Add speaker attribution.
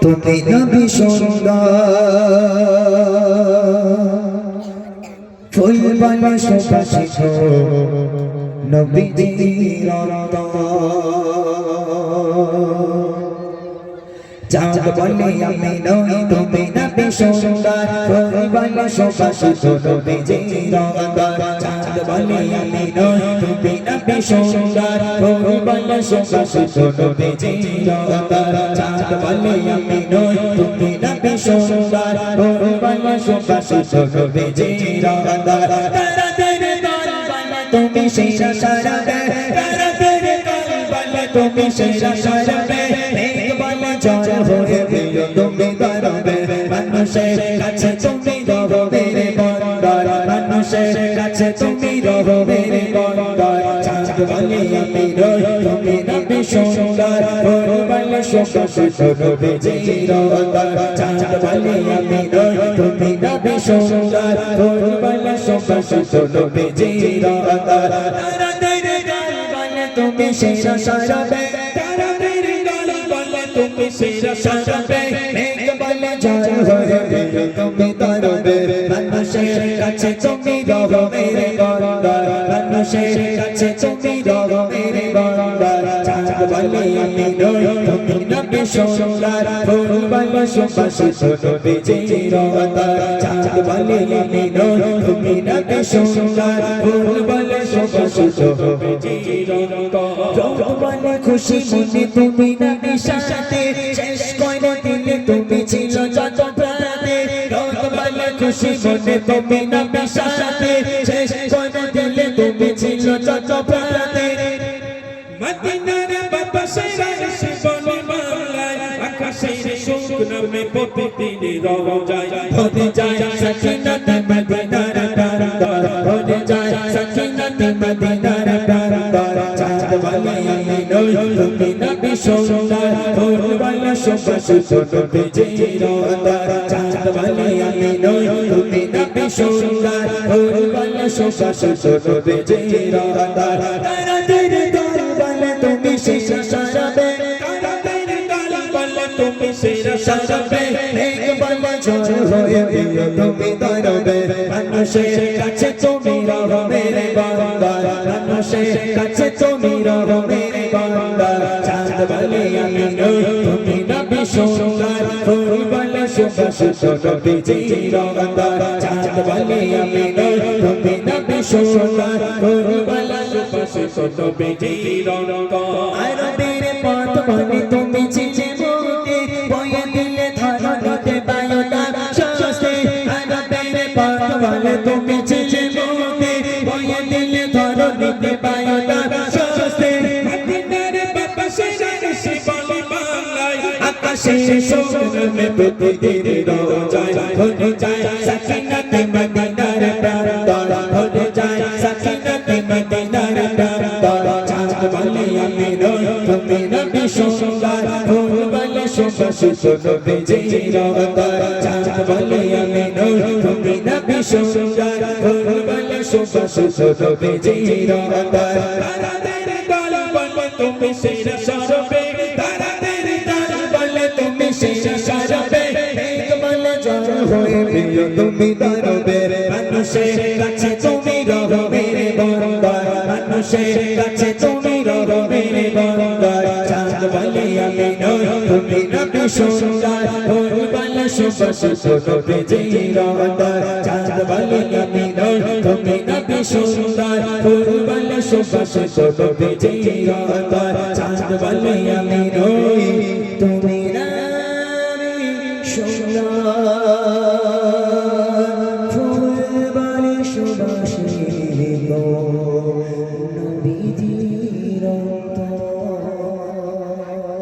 Speaker 1: তুমি নবী সুন্দর ফুল বনে সুবাসিত নবীজির চাঁদ বলে আমি নই তুমি নবী সুন্দর ফুল বনে সুবাসিত নবীজির চাঁদ বলে আমি নই তুমি নবী সুন্দর ফুল বনে সুবাসিত নবীজির চাঁদ বলে আমি নই তুমি নবী সুন্দর ফুল বনে সুবাসিত নবীজির তারা তেরে গান বলে তুমি সেরা সারা দে তারা তেরে গান বলে তুমি সেরা সারা দে জয় হয়ে প্রিয় তুমি দরবে মানুষের কাছে তুমি রবে রে বন্দর মানুষের কাছে তুমি রবে রে বন্দর চাঁদ বলে আমি রই তুমি নবী সুন্দর ফুল বলে সুবাসিত নবীজির চাঁদ বলে আমি রই তুমি নবী সুন্দর ফুল বলে সুবাসিত নবীজির তারা তেরে গান বলে তুমি সেরা সারাবে তুমি সেরা সারাবে মেঘ বলে জয় হয়ে প্রিয় তুমি দরবে মানুষের কাছে তুমি রবে রে বন্দর মানুষের কাছে তুমি রবে রে বন্দর চাঁদ বলে আমি রই তুমি নবী সুন্দর ফুল বলে সুবাসিত নবীজির চাঁদ বলে আমি রই তুমি নবী সুন্দর ফুল বলে সুবাসিত নবীজির বলে খুশি মনে তুমি নবী সাথে শেষ করে দিলে তুমি ছিল যত প্রাণে রোদ বলে খুশি মনে তুমি নবী সাথে শেষ করে দিলে তুমি ছিল যত প্রাণে মদিনার বাবা সেরা এসে বলে মামলায় আকাশের শুকনামে প্রতিদিনে রওজায় ভরে যায় সাকিনাত মদিনার প্রান্তর ভরে যায় সাকিনাত মদিনার প্রান্তর চাঁদ বলে আমি নই তুমি নবী সুন্দর ফুল বলে সুবাসিত নবীজির চাঁদ বলে আমি নই তুমি নবী সুন্দর ফুল বলে সুবাসিত নবীজির তারা তেরে গান বলে তুমি সেরা সারাবে তারা তেরে গান বলে তুমি সেরা সারাবে মেঘ বলে জয় হয়ে প্রিয় তুমি দরবে মানুষের কাছে তুমি রবে রে বন্দর মানুষের কাছে তুমি রবে রে বন্দর চাঁদ বলে আমি নই তুমি নবী সুন্দর ফুল বলে সুবাসিত নবীজির চাঁদ বলে আমি নই তুমি নবী সুন্দর ফুল বলে সুবাসিত নবীজির আরবের পথ বলে তুমি চিনে মুক্তি বয়ে দিলে ধরণীতে বায়ুটা স্বস্তি আরবের পথ বলে তুমি চিনে মুক্তি বয়ে দিলে ধরণীতে বায়ুটা স্বস্তি মদিনার বাবা সেরা এসে বলে বাংলায় আকাশের শুকনামে প্রতিদিন রওজায় ভরে যায় সাকিনাত মদিনার প্রান্তর ভরে যায় সাকিনাত মদিনার প্রান্তর চাঁদ বলে আমি রই তুমি নবী সুন্দর ফুল বলে সুবাসিত নবীজির চাঁদ বলে আমি রই তুমি নবী সুন্দর ফুল বলে সুবাসিত নবীজির তারা তেরে গান বলে তুমি সেরা সারাবে তারা তেরে গান বলে তুমি সেরা সারাবে মেঘ বলে জয় হয়ে প্রিয় তুমি দরবে মানুষের কাছে তুমি রবে রে বন্দর মানুষের কাছে তুমি রবে রে বন্দর চাঁদ বলে আমি নই তুমি নবী সুন্দর ফুল বলে সুবাসিত নবীজির চাঁদ বলে আমি নই তুমি নবী সুন্দর ফুল বলে সুবাসিত নবীজির চাঁদ বলে আমি নই